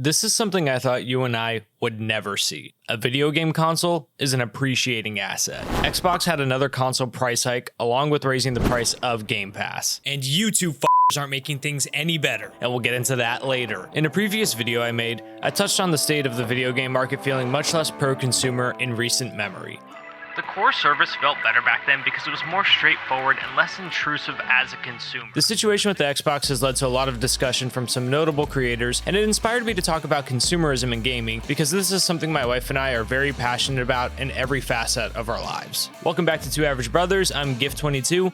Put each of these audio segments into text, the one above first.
This is something I thought you and I would never see. A video game console is an appreciating asset. Xbox had another console price hike along with raising the price of Gamepass. And you two aren't making things any better. And we'll get into that later. In a previous video I made, I touched on the state of the video game market feeling much less pro-consumer in recent memory. The core service felt better back then because it was more straightforward and less intrusive as a consumer. The situation with the Xbox has led to a lot of discussion from some notable creators, and it inspired me to talk about consumerism in gaming because this is something my wife and I are very passionate about in every facet of our lives. Welcome back to Two Average Brothers. I'm Gift22,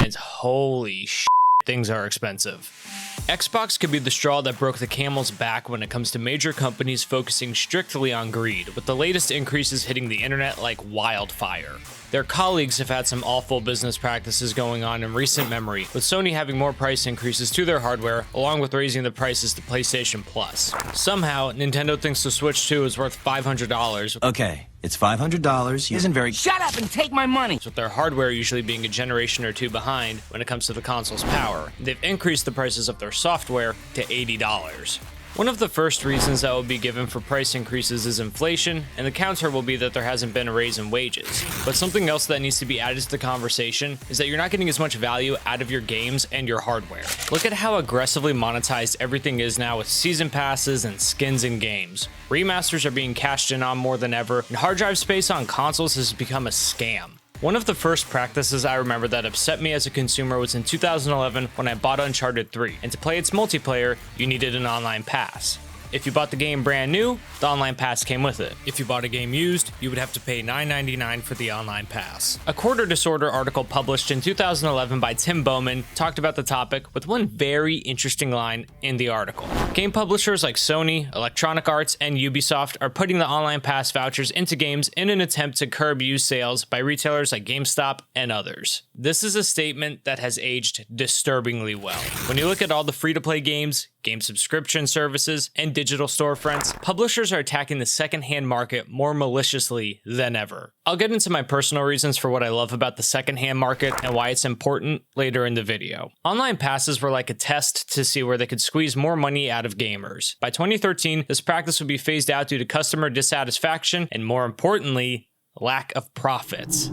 and holy shit, things are expensive. Xbox could be the straw that broke the camel's back when it comes to major companies focusing strictly on greed, with the latest increases hitting the internet like wildfire. Their colleagues have had some awful business practices going on in recent memory, with Sony having more price increases to their hardware, along with raising the prices to PlayStation Plus. Somehow, Nintendo thinks the Switch 2 is worth $500. Okay, it's $500, isn't very— Shut up and take my money! With their hardware usually being a generation or two behind when it comes to the console's power. They've increased the prices of their software to $80. One of the first reasons that will be given for price increases is inflation, and the counter will be that there hasn't been a raise in wages. But something else that needs to be added to the conversation is that you're not getting as much value out of your games and your hardware. Look at how aggressively monetized everything is now with season passes and skins in games. Remasters are being cashed in on more than ever, and hard drive space on consoles has become a scam. One of the first practices I remember that upset me as a consumer was in 2011 when I bought Uncharted 3, and to play its multiplayer, you needed an online pass. If you bought the game brand new, the online pass came with it. If you bought a game used, you would have to pay $9.99 for the online pass. A Quarter Disorder article published in 2011 by Tim Bowman talked about the topic with one very interesting line in the article. Game publishers like Sony, Electronic Arts, and Ubisoft are putting the online pass vouchers into games in an attempt to curb used sales by retailers like GameStop and others. This is a statement that has aged disturbingly well. When you look at all the free-to-play games, game subscription services, and digital storefronts, publishers are attacking the secondhand market more maliciously than ever. I'll get into my personal reasons for what I love about the secondhand market and why it's important later in the video. Online passes were like a test to see where they could squeeze more money out of gamers. By 2013, this practice would be phased out due to customer dissatisfaction and, more importantly, lack of profits.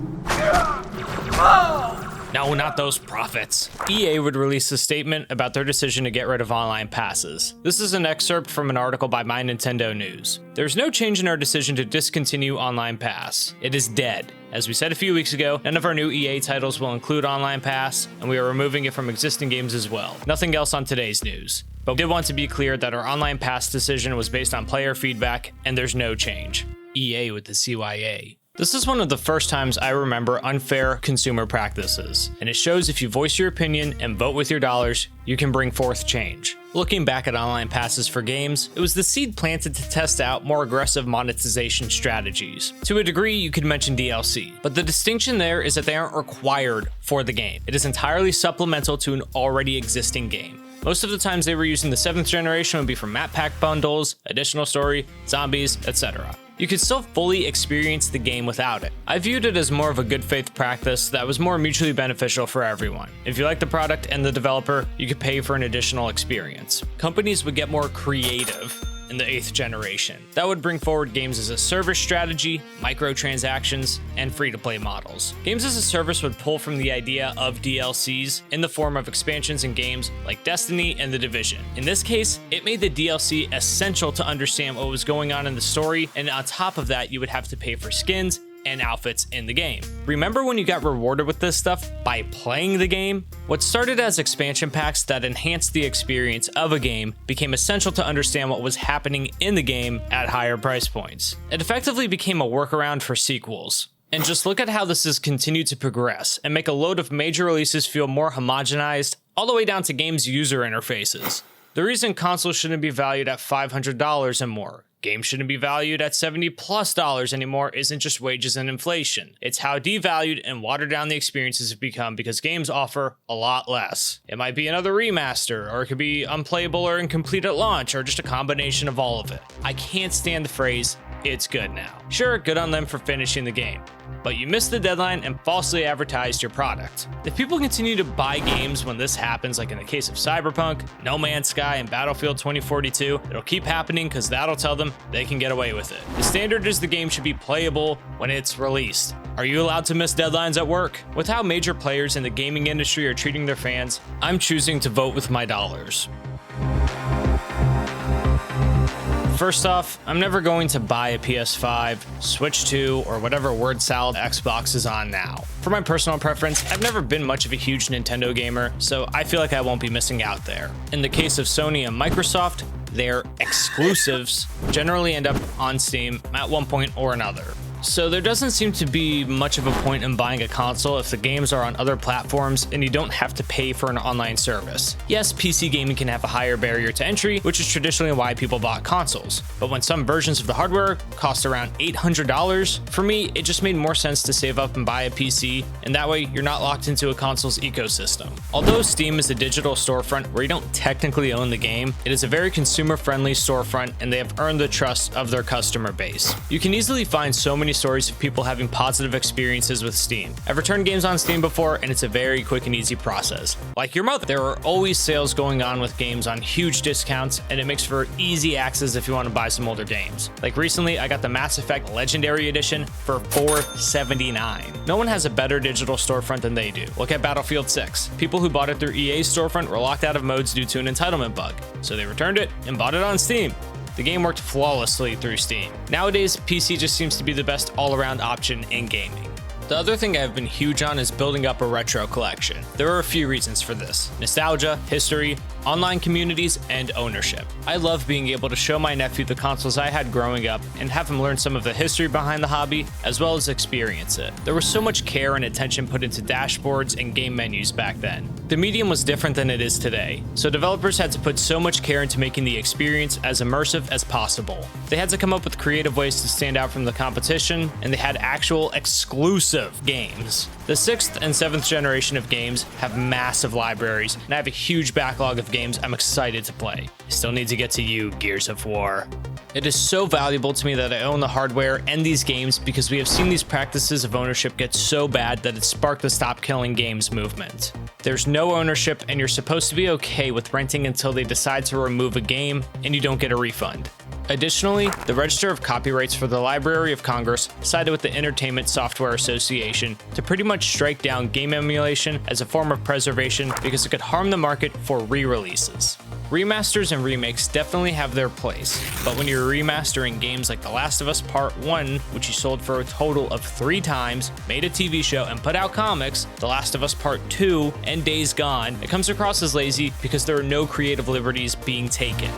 No, not those profits. EA would release a statement about their decision to get rid of online passes. This is an excerpt from an article by My Nintendo News. There's no change in our decision to discontinue Online Pass. It is dead. As we said a few weeks ago, none of our new EA titles will include Online Pass, and we are removing it from existing games as well. Nothing else on today's news. But we did want to be clear that our Online Pass decision was based on player feedback, and there's no change. EA with the CYA. This is one of the first times I remember unfair consumer practices, and it shows if you voice your opinion and vote with your dollars, you can bring forth change. Looking back at online passes for games, it was the seed planted to test out more aggressive monetization strategies. To a degree, you could mention DLC, but the distinction there is that they aren't required for the game. It is entirely supplemental to an already existing game. Most of the times they were using the 7th generation would be for map pack bundles, additional story, zombies, etc. You could still fully experience the game without it. I viewed it as more of a good faith practice that was more mutually beneficial for everyone. If you like the product and the developer, you could pay for an additional experience. Companies would get more creative in the 8th generation. That would bring forward games as a service strategy, microtransactions, and free-to-play models. Games as a service would pull from the idea of DLCs in the form of expansions in games like Destiny and The Division. In this case, it made the DLC essential to understand what was going on in the story, and on top of that, you would have to pay for skins and outfits in the game. Remember when you got rewarded with this stuff by playing the game? What started as expansion packs that enhanced the experience of a game became essential to understand what was happening in the game at higher price points. It effectively became a workaround for sequels. And just look at how this has continued to progress and make a load of major releases feel more homogenized, all the way down to games' user interfaces. The reason consoles shouldn't be valued at $500 and more, games shouldn't be valued at $70+ anymore isn't just wages and inflation. It's how devalued and watered down the experiences have become because games offer a lot less. It might be another remaster, or it could be unplayable or incomplete at launch, or just a combination of all of it. I can't stand the phrase it's good now. Sure, good on them for finishing the game, but you missed the deadline and falsely advertised your product. If people continue to buy games when this happens, like in the case of Cyberpunk, No Man's Sky, and Battlefield 2042, it'll keep happening because that'll tell them they can get away with it. The standard is the game should be playable when it's released. Are you allowed to miss deadlines at work? With how major players in the gaming industry are treating their fans, I'm choosing to vote with my dollars. First off, I'm never going to buy a PS5, Switch 2, or whatever word salad Xbox is on now. For my personal preference, I've never been much of a huge Nintendo gamer, so I feel like I won't be missing out there. In the case of Sony and Microsoft, their exclusives generally end up on Steam at one point or another. So there doesn't seem to be much of a point in buying a console if the games are on other platforms and you don't have to pay for an online service. Yes, PC gaming can have a higher barrier to entry, which is traditionally why people bought consoles. But when some versions of the hardware cost around $800, for me, it just made more sense to save up and buy a PC, and that way you're not locked into a console's ecosystem. Although Steam is a digital storefront where you don't technically own the game, it is a very consumer-friendly storefront and they have earned the trust of their customer base. You can easily find so many stories of people having positive experiences with Steam. I've returned games on Steam before, and it's a very quick and easy process. Like your mother, there are always sales going on with games on huge discounts, and it makes for easy access if you want to buy some older games. Like recently, I got the Mass Effect Legendary Edition for $479. No one has a better digital storefront than they do. Look at Battlefield 6. People who bought it through EA's storefront were locked out of modes due to an entitlement bug, so they returned it and bought it on Steam. The game worked flawlessly through Steam. Nowadays, PC just seems to be the best all-around option in gaming. The other thing I've been huge on is building up a retro collection. There are a few reasons for this: nostalgia, history, online communities, and ownership. I love being able to show my nephew the consoles I had growing up and have him learn some of the history behind the hobby, as well as experience it. There was so much care and attention put into dashboards and game menus back then. The medium was different than it is today, so developers had to put so much care into making the experience as immersive as possible. They had to come up with creative ways to stand out from the competition, and they had actual exclusive games. The 6th and 7th generation of games have massive libraries, and I have a huge backlog of games I'm excited to play. I still need to get to you, Gears of War. It is so valuable to me that I own the hardware and these games because we have seen these practices of ownership get so bad that it sparked the Stop Killing Games movement. There's no ownership, and you're supposed to be okay with renting until they decide to remove a game and you don't get a refund. Additionally, the Register of Copyrights for the Library of Congress sided with the Entertainment Software Association to pretty much strike down game emulation as a form of preservation because it could harm the market for re-releases. Remasters and remakes definitely have their place, but when you're remastering games like The Last of Us Part 1, which you sold for a total of 3 times, made a TV show, and put out comics, The Last of Us Part 2, and Days Gone, it comes across as lazy because there are no creative liberties being taken.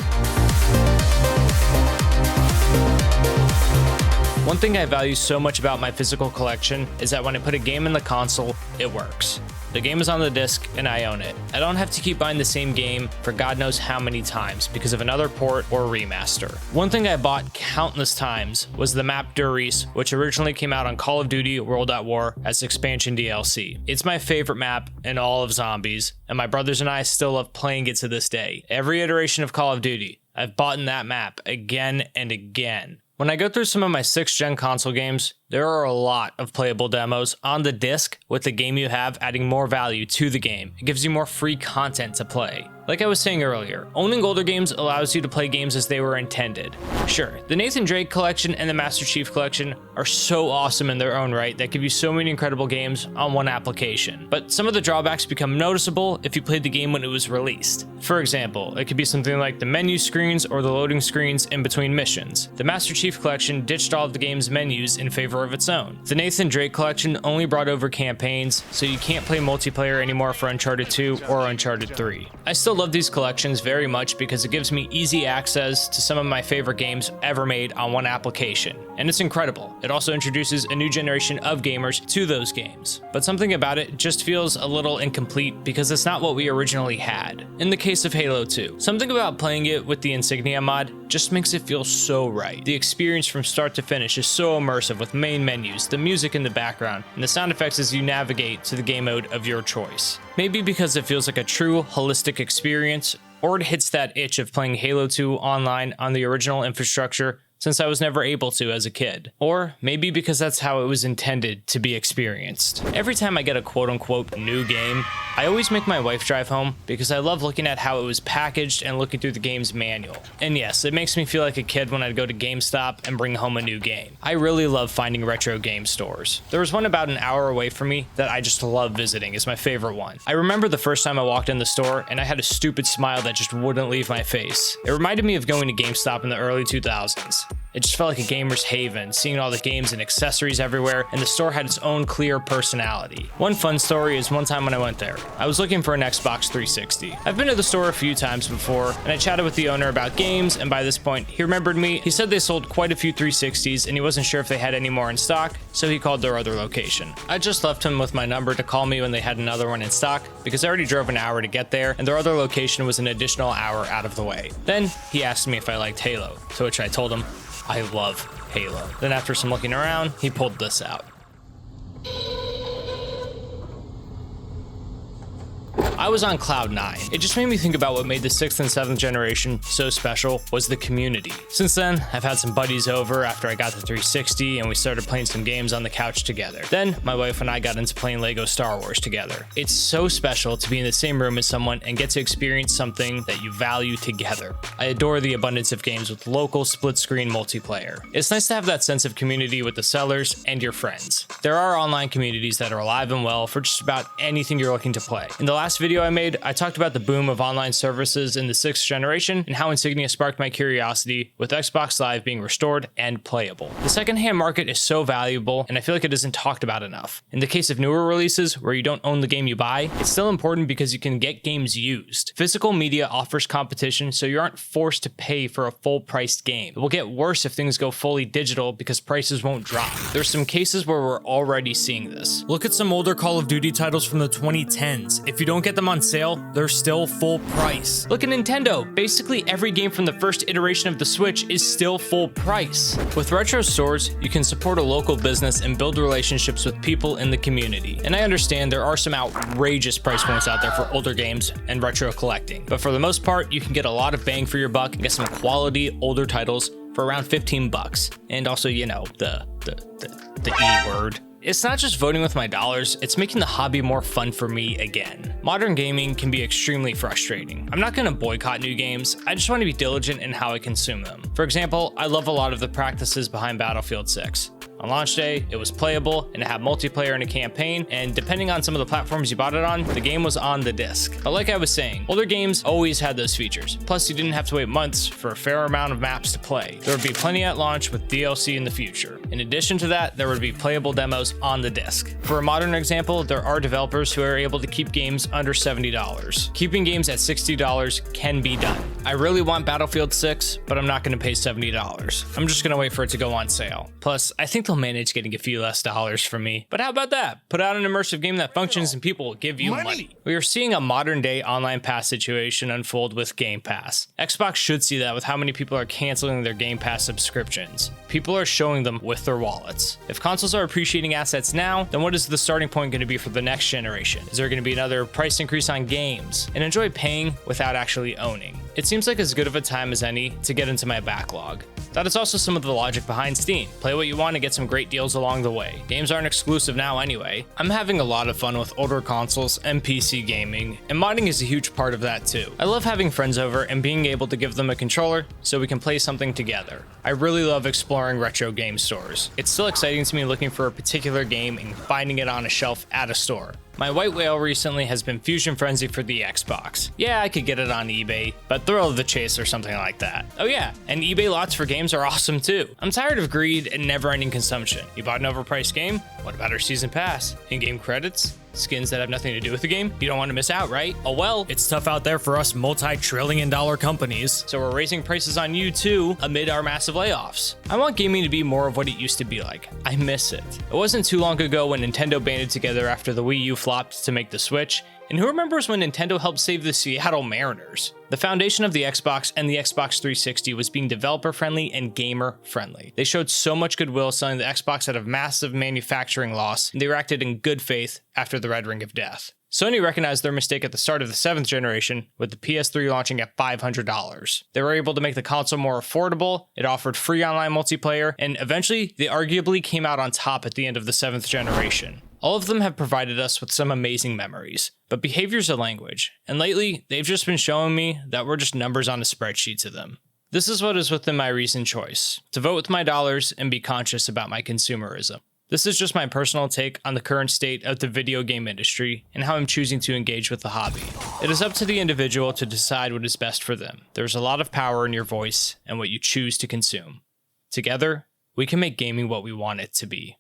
One thing I value so much about my physical collection is that when I put a game in the console, it works. The game is on the disc and I own it. I don't have to keep buying the same game for God knows how many times because of another port or remaster. One thing I bought countless times was the map Der Riese, which originally came out on Call of Duty World at War as expansion DLC. It's my favorite map in all of Zombies, and my brothers and I still love playing it to this day. Every iteration of Call of Duty, I've bought in that map again and again. When I go through some of my 6th gen console games, there are a lot of playable demos on the disc with the game you have adding more value to the game. It gives you more free content to play. Like I was saying earlier, owning older games allows you to play games as they were intended. Sure, the Nathan Drake collection and the Master Chief collection are so awesome in their own right that give you so many incredible games on one application. But some of the drawbacks become noticeable if you played the game when it was released. For example, it could be something like the menu screens or the loading screens in between missions. The Master Chief collection ditched all of the game's menus in favor of its own. The Nathan Drake collection only brought over campaigns, so you can't play multiplayer anymore for Uncharted 2 or Uncharted 3. I still love these collections very much because it gives me easy access to some of my favorite games ever made on one application, and it's incredible. It also introduces a new generation of gamers to those games, but something about it just feels a little incomplete because it's not what we originally had. In the case of Halo 2, something about playing it with the Insignia mod just makes it feel so right. The experience from start to finish is so immersive with main menus, the music in the background, and the sound effects as you navigate to the game mode of your choice. Maybe because it feels like a true holistic experience, or it hits that itch of playing Halo 2 online on the original infrastructure since I was never able to as a kid. Or maybe because that's how it was intended to be experienced. Every time I get a quote-unquote new game, I always make my wife drive home because I love looking at how it was packaged and looking through the game's manual. And yes, it makes me feel like a kid when I'd go to GameStop and bring home a new game. I really love finding retro game stores. There was one about an hour away from me that I just love visiting. It's my favorite one. I remember the first time I walked in the store and I had a stupid smile that just wouldn't leave my face. It reminded me of going to GameStop in the early 2000s. It just felt like a gamer's haven, seeing all the games and accessories everywhere, and the store had its own clear personality. One fun story is one time when I went there. I was looking for an Xbox 360. I've been to the store a few times before, and I chatted with the owner about games, and by this point, he remembered me. He said they sold quite a few 360s, and he wasn't sure if they had any more in stock, so he called their other location. I just left him with my number to call me when they had another one in stock, because I already drove an hour to get there, and their other location was an additional hour out of the way. Then, he asked me if I liked Halo, to which I told him, I love Halo. Then after some looking around, he pulled this out. I was on cloud 9. It just made me think about what made the 6th and 7th generation so special was the community. Since then, I've had some buddies over after I got the 360 and we started playing some games on the couch together. Then, my wife and I got into playing Lego Star Wars together. It's so special to be in the same room as someone and get to experience something that you value together. I adore the abundance of games with local split-screen multiplayer. It's nice to have that sense of community with the sellers and your friends. There are online communities that are alive and well for just about anything you're looking to play. In the last video I made, I talked about the boom of online services in the 6th generation and how Insignia sparked my curiosity with Xbox Live being restored and playable. The secondhand market is so valuable and I feel like it isn't talked about enough. In the case of newer releases where you don't own the game you buy, it's still important because you can get games used. Physical media offers competition so you aren't forced to pay for a full-priced game. It will get worse if things go fully digital because prices won't drop. There's some cases where we're already seeing this. Look at some older Call of Duty titles from the 2010s. If you don't get them on sale, they're still full price. Look at Nintendo. Basically every game from the first iteration of the Switch is still full price. With retro stores, you can support a local business and build relationships with people in the community. And I understand there are some outrageous price points out there for older games and retro collecting. But for the most part, you can get a lot of bang for your buck and get some quality older titles for around 15 bucks. And also, you know, the E word. It's not just voting with my dollars, it's making the hobby more fun for me again. Modern gaming can be extremely frustrating. I'm not gonna boycott new games, I just want to be diligent in how I consume them. For example, I love a lot of the practices behind Battlefield 6. On launch day, it was playable and it had multiplayer and a campaign, and depending on some of the platforms you bought it on, the game was on the disc. But like I was saying, older games always had those features. Plus, you didn't have to wait months for a fair amount of maps to play. There would be plenty at launch with DLC in the future. In addition to that, there would be playable demos on the disc. For a modern example, there are developers who are able to keep games under $70. Keeping games at $60 can be done. I really want Battlefield 6, but I'm not going to pay $70. I'm just going to wait for it to go on sale. Plus, I think they'll manage getting a few less dollars from me. But how about that? Put out an immersive game that functions and people will give you money. We are seeing a modern day online pass situation unfold with Gamepass. Xbox should see that with how many people are canceling their Game Pass subscriptions. People are showing them with their wallets. If consoles are appreciating assets now, then what is the starting point going to be for the next generation? Is there going to be another price increase on games? And enjoy paying without actually owning. It seems like as good of a time as any to get into my backlog. That is also some of the logic behind Steam. Play what you want and get some great deals along the way. Games aren't exclusive now anyway. I'm having a lot of fun with older consoles and PC gaming, and modding is a huge part of that too. I love having friends over and being able to give them a controller so we can play something together. I really love exploring retro game stores. It's still exciting to me looking for a particular game and finding it on a shelf at a store. My white whale recently has been Fusion Frenzy for the Xbox. Yeah, I could get it on eBay, but Thrill of the Chase or something like that. Oh yeah, and eBay lots for games are awesome too. I'm tired of greed and never-ending consumption. You bought an overpriced game? What about our season pass? In-game credits? Skins that have nothing to do with the game? You don't want to miss out, right? Oh well, It's tough out there for us multi-trillion-dollar companies. so we're raising prices on you too amid our massive layoffs. I want gaming to be more of what it used to be like. I miss it. It wasn't too long ago when Nintendo banded together after the Wii U flopped to make the Switch, And who remembers when Nintendo helped save the Seattle Mariners? The foundation of the Xbox and the Xbox 360 was being developer-friendly and gamer-friendly. They showed so much goodwill selling the Xbox out of massive manufacturing loss, and they were acted in good faith after the Red Ring of Death. Sony recognized their mistake at the start of the 7th generation, with the PS3 launching at $500. They were able to make the console more affordable, it offered free online multiplayer, and eventually, they arguably came out on top at the end of the 7th generation. All of them have provided us with some amazing memories, but behavior's a language, and lately, they've just been showing me that we're just numbers on a spreadsheet to them. This is what is within my reasoned choice, to vote with my dollars and be conscious about my consumerism. This is just my personal take on the current state of the video game industry and how I'm choosing to engage with the hobby. It is up to the individual to decide what is best for them. There's a lot of power in your voice and what you choose to consume. Together, we can make gaming what we want it to be.